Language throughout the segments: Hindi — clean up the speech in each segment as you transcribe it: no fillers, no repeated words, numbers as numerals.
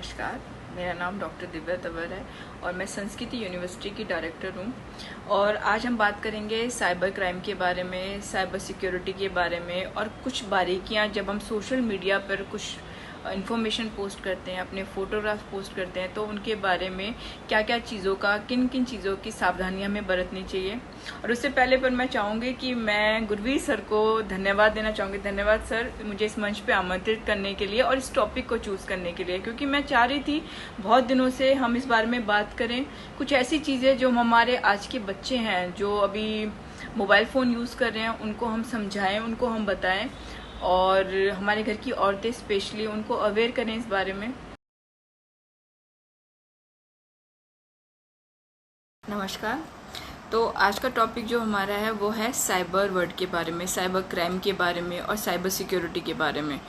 नमस्कार, मेरा नाम डॉक्टर दिव्या तंवर है और मैं संस्कृति यूनिवर्सिटी की डायरेक्टर हूँ। और आज हम बात करेंगे साइबर क्राइम के बारे में, साइबर सिक्योरिटी के बारे में और कुछ बारीकियाँ जब हम सोशल मीडिया पर कुछ इन्फॉर्मेशन पोस्ट करते हैं, अपने फ़ोटोग्राफ पोस्ट करते हैं, तो उनके बारे में क्या क्या चीज़ों का, किन किन चीज़ों की सावधानियां हमें बरतनी चाहिए। और उससे पहले पर मैं चाहूँगी कि मैं गुरवीर सर को धन्यवाद देना चाहूँगी। धन्यवाद सर, मुझे इस मंच पे आमंत्रित करने के लिए और इस टॉपिक को चूज़ करने के लिए, क्योंकि मैं चाह रही थी बहुत दिनों से हम इस बारे में बात करें। कुछ ऐसी चीज़ें जो हमारे आज के बच्चे हैं जो अभी मोबाइल फ़ोन यूज़ कर रहे हैं, उनको हम समझाएं, उनको हम बताएं और हमारे घर की औरतें स्पेशली उनको अवेयर करें इस बारे में। नमस्कार। तो आज का टॉपिक जो हमारा है वो है साइबर वर्ल्ड के बारे में, साइबर क्राइम के बारे में और साइबर सिक्योरिटी के बारे में।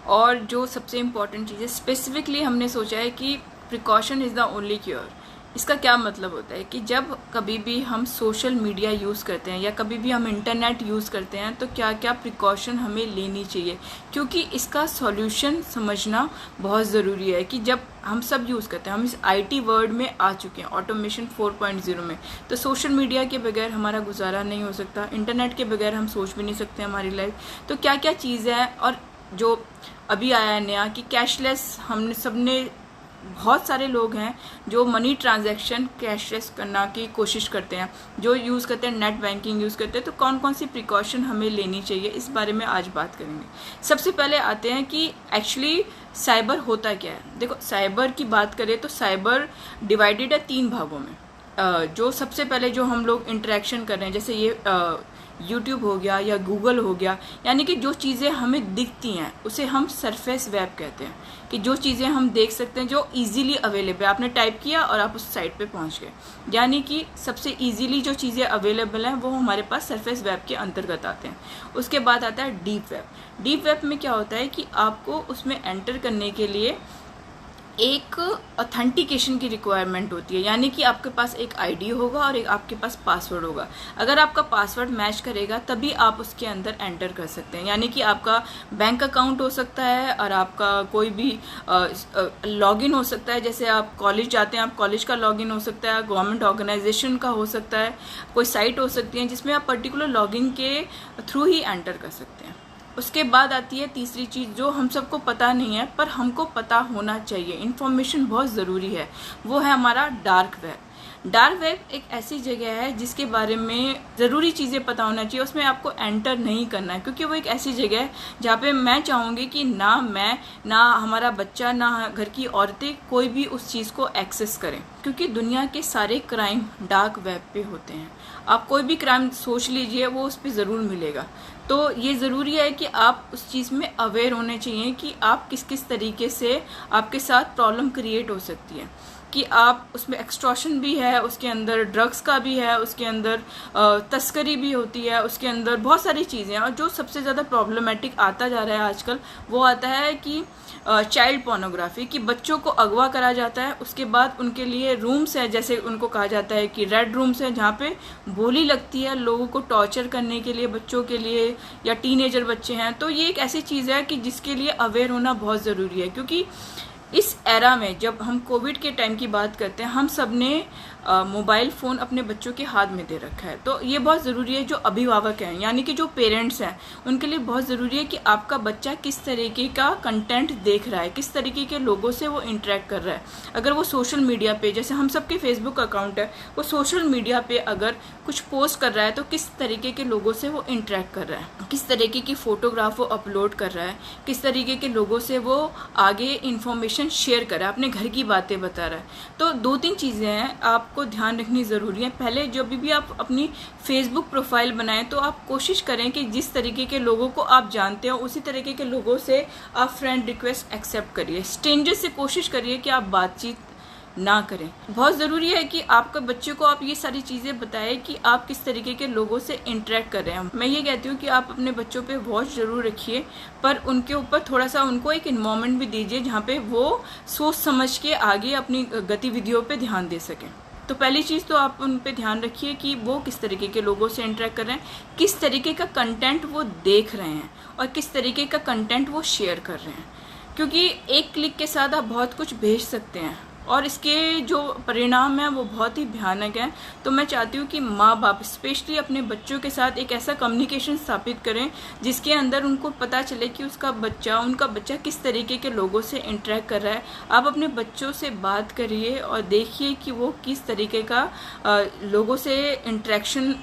और जो सबसे इम्पॉर्टेंट चीज़ है, स्पेसिफिकली हमने सोचा है कि precaution is the only cure. इसका क्या मतलब होता है कि जब कभी भी हम सोशल मीडिया यूज़ करते हैं या कभी भी हम इंटरनेट यूज़ करते हैं तो क्या क्या प्रिकॉशन हमें लेनी चाहिए, क्योंकि इसका सॉल्यूशन समझना बहुत ज़रूरी है। कि जब हम सब यूज़ करते हैं, हम इस आईटी वर्ल्ड में आ चुके हैं, ऑटोमेशन 4.0 में, तो सोशल मीडिया के बगैर हमारा गुजारा नहीं हो सकता, इंटरनेट के बगैर हम सोच भी नहीं सकते हमारी लाइफ। तो क्या क्या चीज़ें हैं, और जो अभी आया है नया कि कैशलेस, हमने सबने, बहुत सारे लोग हैं जो मनी ट्रांजैक्शन कैशलेस करना की कोशिश करते हैं, जो यूज़ करते हैं नेट बैंकिंग यूज़ करते हैं। तो कौन कौन सी प्रिकॉशन हमें लेनी चाहिए, इस बारे में आज बात करेंगे। सबसे पहले आते हैं कि एक्चुअली साइबर होता क्या है। देखो, साइबर की बात करें तो साइबर डिवाइडेड है 3 भागों में। जो सबसे पहले जो हम लोग इंटरेक्शन कर रहे हैं, जैसे ये यूट्यूब हो गया या गूगल हो गया, यानी कि जो चीज़ें हमें दिखती हैं उसे हम सरफेस वेब कहते हैं। कि जो चीज़ें हम देख सकते हैं, जो इजीली अवेलेबल, आपने टाइप किया और आप उस साइट पे पहुंच गए, यानी कि सबसे इजीली जो चीज़ें अवेलेबल हैं वो हमारे पास सरफेस वेब के अंतर्गत आते हैं। उसके बाद आता है डीप वेब। डीप वेब में क्या होता है कि आपको उसमें एंटर करने के लिए एक ऑथेंटिकेशन की रिक्वायरमेंट होती है, यानी कि आपके पास एक आईडी होगा और एक आपके पास पासवर्ड होगा। अगर आपका पासवर्ड मैच करेगा तभी आप उसके अंदर एंटर कर सकते हैं। यानी कि आपका बैंक अकाउंट हो सकता है और आपका कोई भी लॉगिन हो सकता है। जैसे आप कॉलेज जाते हैं, आप कॉलेज का लॉगिन हो सकता है, गवर्नमेंट ऑर्गेनाइजेशन का हो सकता है, कोई साइट हो सकती है जिसमें आप पर्टिकुलर लॉगिन के थ्रू ही एंटर कर सकते हैं। उसके बाद आती है तीसरी चीज़ जो हम सबको पता नहीं है पर हमको पता होना चाहिए, इन्फॉर्मेशन बहुत ज़रूरी है, वो है हमारा डार्क वेब। डार्क वेब एक ऐसी जगह है जिसके बारे में ज़रूरी चीज़ें पता होना चाहिए, उसमें आपको एंटर नहीं करना है, क्योंकि वो एक ऐसी जगह है जहाँ पे मैं चाहूँगी कि ना मैं, ना हमारा बच्चा, ना घर की औरतें कोई भी उस चीज़ को एक्सेस करें, क्योंकि दुनिया के सारे क्राइम डार्क वेब पे होते हैं। आप कोई भी क्राइम सोच लीजिए, वो उस पर ज़रूर मिलेगा। तो ये ज़रूरी है कि आप उस चीज़ में अवेयर होने चाहिए कि आप किस किस तरीके से आपके साथ प्रॉब्लम क्रिएट हो सकती है। कि आप उसमें एक्सटॉर्शन भी है, उसके अंदर ड्रग्स का भी है, उसके अंदर तस्करी भी होती है, उसके अंदर बहुत सारी चीज़ें हैं। और जो सबसे ज़्यादा प्रॉब्लमेटिक आता जा रहा है आजकल, वो आता है कि चाइल्ड पोर्नोग्राफी, कि बच्चों को अगवा करा जाता है, उसके बाद उनके लिए रूम्स है, जैसे उनको कहा जाता है कि रेड रूम्स है, जहाँ पे बोली लगती है लोगों को टॉर्चर करने के लिए, बच्चों के लिए, या टीनेजर बच्चे हैं। तो ये एक ऐसी चीज़ है कि जिसके लिए अवेयर होना बहुत ज़रूरी है, क्योंकि इस एरा में जब हम कोविड के टाइम की बात करते हैं, हम सब ने मोबाइल फ़ोन अपने बच्चों के हाथ में दे रखा है। तो ये बहुत ज़रूरी है, जो अभिभावक हैं यानी कि जो पेरेंट्स हैं, उनके लिए बहुत ज़रूरी है कि आपका बच्चा किस तरीके का कंटेंट देख रहा है, किस तरीके के लोगों से वो इंटरेक्ट कर रहा है। अगर वो सोशल मीडिया पे, जैसे हम सबके फेसबुक अकाउंट है, वो सोशल मीडिया पे अगर कुछ पोस्ट कर रहा है तो किस तरीके के लोगों से वो इंटरेक्ट कर रहा है, किस तरीके की फ़ोटोग्राफ वो अपलोड कर रहा है, किस तरीके के लोगों से वो आगे इन्फॉर्मेशन शेयर कर रहा है, अपने घर की बातें बता रहा है। तो 2-3 चीज़ें हैं आपको ध्यान रखनी ज़रूरी है। पहले जब भी आप अपनी फेसबुक प्रोफाइल बनाएं तो आप कोशिश करें कि जिस तरीके के लोगों को आप जानते हो उसी तरीके के लोगों से आप फ्रेंड रिक्वेस्ट एक्सेप्ट करिए। स्ट्रेंजर से कोशिश करिए कि आप बातचीत ना करें। बहुत ज़रूरी है कि आपके बच्चे को आप ये सारी चीज़ें बताएं कि आप किस तरीके के लोगों से इंटरेक्ट कर रहे हैं। मैं ये कहती हूँ कि आप अपने बच्चों पे वॉच ज़रूर रखिए, पर उनके ऊपर थोड़ा सा उनको एक इन्वायरमेंट भी दीजिए जहाँ पे वो सोच समझ के आगे अपनी गतिविधियों पे ध्यान दे सकें। तो पहली चीज़ तो आप उन पे ध्यान रखिए कि वो किस तरीके के लोगों से इंटरेक्ट कर रहे हैं, किस तरीके का कंटेंट वो देख रहे हैं और किस तरीके का कंटेंट वो शेयर कर रहे हैं। क्योंकि एक क्लिक के साथ आप बहुत कुछ भेज सकते हैं और इसके जो परिणाम हैं वो बहुत ही भयानक हैं। तो मैं चाहती हूँ कि माँ बाप स्पेशली अपने बच्चों के साथ एक ऐसा कम्युनिकेशन स्थापित करें जिसके अंदर उनको पता चले कि उनका बच्चा किस तरीके के लोगों से इंटरेक्ट कर रहा है। आप अपने बच्चों से बात करिए और देखिए कि वो किस तरीके का लोगों से इंटरेक्शन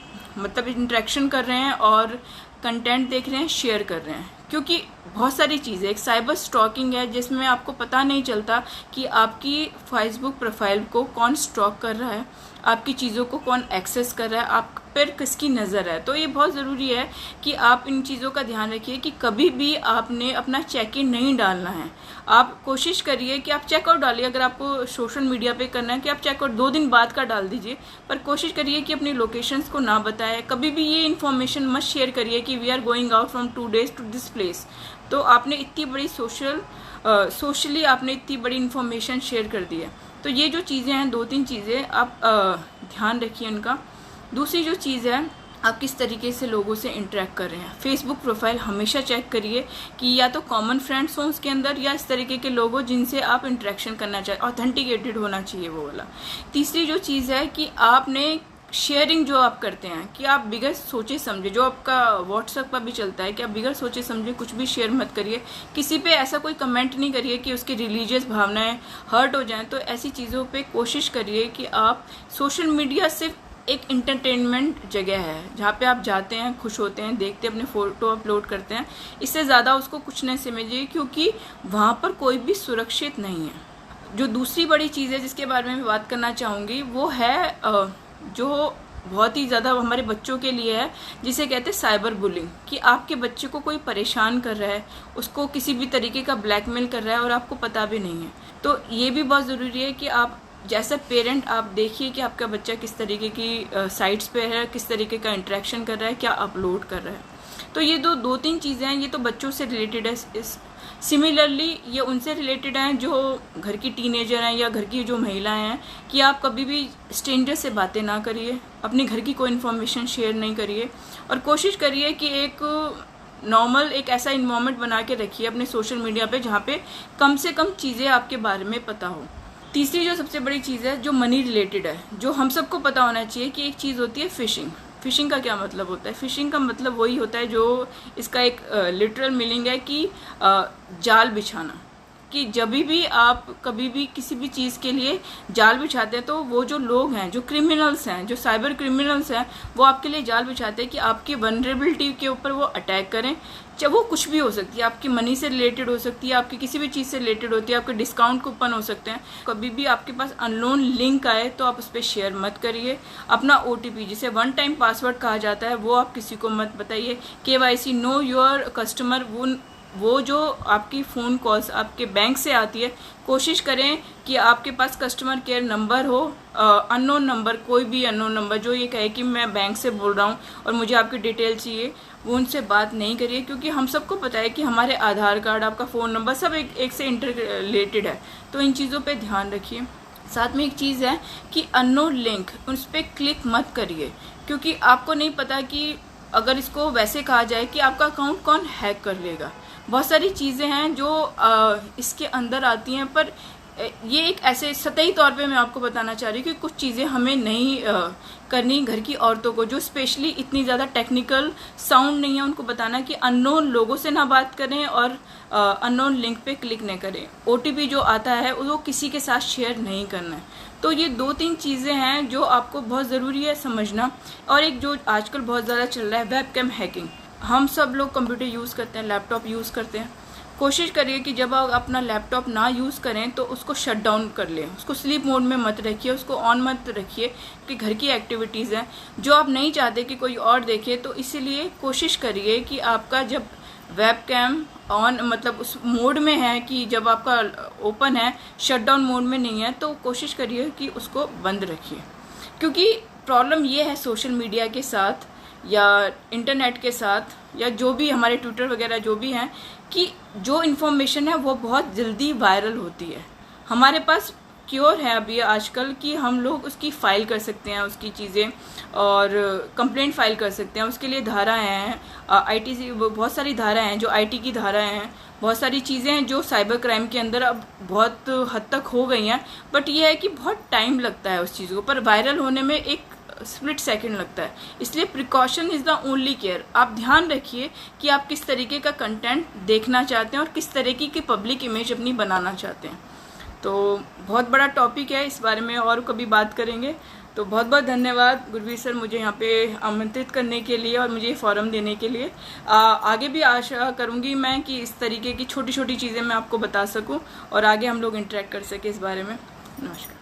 कर रहे हैं और कंटेंट देख रहे हैं, शेयर कर रहे हैं। क्योंकि बहुत सारी चीज़ें, एक साइबर स्टॉकिंग है जिसमें आपको पता नहीं चलता कि आपकी फेसबुक प्रोफाइल को कौन स्टॉक कर रहा है, आपकी चीज़ों को कौन एक्सेस कर रहा है, आप पर किसकी नज़र है। तो ये बहुत ज़रूरी है कि आप इन चीज़ों का ध्यान रखिए कि कभी भी आपने अपना चेक इन नहीं डालना है। आप कोशिश करिए कि आप चेकआउट डालिए, अगर आपको सोशल मीडिया पे करना है कि आप चेकआउट 2 दिन बाद का डाल दीजिए, पर कोशिश करिए कि अपनी लोकेशंस को ना बताएं। कभी भी ये इन्फॉर्मेशन मत शेयर करिए कि we are going out from 2 days to this place. तो आपने इतनी बड़ी सोशली आपने इतनी बड़ी इन्फॉर्मेशन शेयर कर दी है। तो ये जो चीज़ें हैं, 2-3 चीज़ें आप ध्यान रखिए उनका। दूसरी जो चीज़ है, आप किस तरीके से लोगों से इंटरेक्ट कर रहे हैं। फेसबुक प्रोफाइल हमेशा चेक करिए कि या तो कॉमन फ्रेंड्स हों उसके अंदर या इस तरीके के लोग हों जिनसे आप इंटरेक्शन करना चाहिए, ऑथेंटिकेटेड होना चाहिए वो वाला। तीसरी जो चीज़ है कि आपने शेयरिंग जो आप करते हैं कि आप बिगर सोचे समझे, जो आपका व्हाट्सएप पर भी चलता है कि आप बिगर सोचे समझे कुछ भी शेयर मत करिए। किसी पे ऐसा कोई कमेंट नहीं करिए कि उसकी रिलीजियस भावनाएं हर्ट हो जाएं। तो ऐसी चीज़ों पे कोशिश करिए कि आप, सोशल मीडिया सिर्फ एक इंटरटेनमेंट जगह है जहाँ पे आप जाते हैं, खुश होते हैं, देखते हैं, अपने फ़ोटो अपलोड करते हैं। इससे ज़्यादा उसको कुछ नहीं समझिए क्योंकि वहाँ पर कोई भी सुरक्षित नहीं है। जो दूसरी बड़ी चीज़ है जिसके बारे में मैं बात करना चाहूँगी वो है जो बहुत ही ज़्यादा हमारे बच्चों के लिए है, जिसे कहते हैं साइबर बुलिंग। कि आपके बच्चे को कोई परेशान कर रहा है, उसको किसी भी तरीके का ब्लैकमेल कर रहा है और आपको पता भी नहीं है। तो ये भी बहुत ज़रूरी है कि आप जैसा पेरेंट आप देखिए कि आपका बच्चा किस तरीके की साइट्स पे है, किस तरीके का इंटरेक्शन कर रहा है, क्या अपलोड कर रहा है। तो ये 2-3 चीज़ें हैं, ये तो बच्चों से रिलेटेड है। सिमिलरली ये उनसे रिलेटेड हैं जो घर की टीनेजर हैं या घर की जो महिलाएं हैं कि आप कभी भी स्ट्रेंजर से बातें ना करिए, अपने घर की कोई इन्फॉर्मेशन शेयर नहीं करिए और कोशिश करिए कि एक नॉर्मल एक ऐसा इन्वायरमेंट बना के रखिए अपने सोशल मीडिया पे जहाँ पे कम से कम चीज़ें आपके बारे में पता हो। तीसरी जो सबसे बड़ी चीज़ है जो मनी रिलेटेड है, जो हम सबको पता होना चाहिए कि एक चीज़ होती है फिशिंग। फिशिंग का क्या मतलब होता है? फिशिंग का मतलब वही होता है, जो इसका एक लिटरल मीनिंग है कि जाल बिछाना। कि जब भी आप कभी भी किसी भी चीज़ के लिए जाल बिछाते हैं तो वो जो लोग हैं, जो क्रिमिनल्स हैं, जो साइबर क्रिमिनल्स हैं, वो आपके लिए जाल बिछाते हैं कि आपकी वनरेबिलिटी के ऊपर वो अटैक करें। चाहे वो कुछ भी हो सकती है, आपकी मनी से रिलेटेड हो सकती है, आपकी किसी भी चीज़ से रिलेटेड होती है, आपके डिस्काउंट कूपन हो सकते हैं। कभी भी आपके पास अननोन लिंक आए तो आप उस पर शेयर मत करिए। अपना OTP जिसे 1 टाइम पासवर्ड कहा जाता है वो आप किसी को मत बताइए। KYC नो योर कस्टमर, वो जो आपकी फ़ोन कॉल्स आपके बैंक से आती है, कोशिश करें कि आपके पास कस्टमर केयर नंबर हो। अननोन नंबर, कोई भी अननोन नंबर जो ये कहे कि मैं बैंक से बोल रहा हूँ और मुझे आपकी डिटेल चाहिए, वो उनसे बात नहीं करिए। क्योंकि हम सबको पता है कि हमारे आधार कार्ड, आपका फ़ोन नंबर सब एक से इंटर रिलेटेड है। तो इन चीज़ों पे ध्यान रखिए। साथ में एक चीज़ है कि अननोन लिंक उस पर क्लिक मत करिए, क्योंकि आपको नहीं पता कि अगर इसको वैसे कहा जाए कि आपका अकाउंट कौन हैक कर लेगा। बहुत सारी चीज़ें हैं जो इसके अंदर आती हैं, पर ये एक ऐसे सतही तौर पे मैं आपको बताना चाह रही हूँ कि कुछ चीज़ें हमें नहीं करनी। घर की औरतों को जो स्पेशली इतनी ज़्यादा टेक्निकल साउंड नहीं है, उनको बताना कि अननोन लोगों से ना बात करें और अननोन लिंक पे क्लिक नहीं करें। OTP जो आता है वो किसी के साथ शेयर नहीं करना है। तो ये 2-3 चीज़ें हैं जो आपको बहुत ज़रूरी है समझना। और एक जो आजकल बहुत ज़्यादा चल रहा है, वेबकैम हैकिंग। हम सब लोग कंप्यूटर यूज़ करते हैं, लैपटॉप यूज़ करते हैं। कोशिश करिए कि जब आप अपना लैपटॉप ना यूज़ करें तो उसको शट डाउन कर लें, उसको स्लीप मोड में मत रखिए, उसको ऑन मत रखिए। कि घर की एक्टिविटीज़ हैं जो आप नहीं चाहते कि कोई और देखे, तो इसीलिए कोशिश करिए कि आपका जब वेबकैम ऑन मतलब उस मोड में है कि जब आपका ओपन है, शट डाउन मोड में नहीं है, तो कोशिश करिए कि उसको बंद रखिए। क्योंकि प्रॉब्लम ये है सोशल मीडिया के साथ या इंटरनेट के साथ या जो भी हमारे ट्विटर वगैरह जो भी हैं, कि जो इन्फॉर्मेशन है वो बहुत जल्दी वायरल होती है। हमारे पास सिक्योर है अभी आजकल कि हम लोग उसकी फाइल कर सकते हैं, उसकी चीज़ें, और कंप्लेंट फाइल कर सकते हैं। उसके लिए धाराएं हैं, आईटी से बहुत सारी धाराएं हैं, जो आईटी की धाराएं हैं, बहुत सारी चीज़ें हैं जो साइबर क्राइम के अंदर अब बहुत हद तक हो गई हैं। बट ये है कि बहुत टाइम लगता है उस चीज़ को, पर वायरल होने में एक स्प्लिट सेकंड लगता है। इसलिए precaution is the only care. आप ध्यान रखिए कि आप किस तरीके का कंटेंट देखना चाहते हैं और किस तरीके की पब्लिक इमेज अपनी बनाना चाहते हैं। तो बहुत बड़ा टॉपिक है, इस बारे में और कभी बात करेंगे। तो बहुत बहुत धन्यवाद गुरवीर सर मुझे यहाँ पे आमंत्रित करने के लिए और मुझे ये फोरम देने के लिए। आगे भी आशा करूँगी मैं कि इस तरीके की छोटी छोटी चीज़ें मैं आपको बता सकूँ और आगे हम लोग इंटरेक्ट कर सकें इस बारे में। नमस्कार।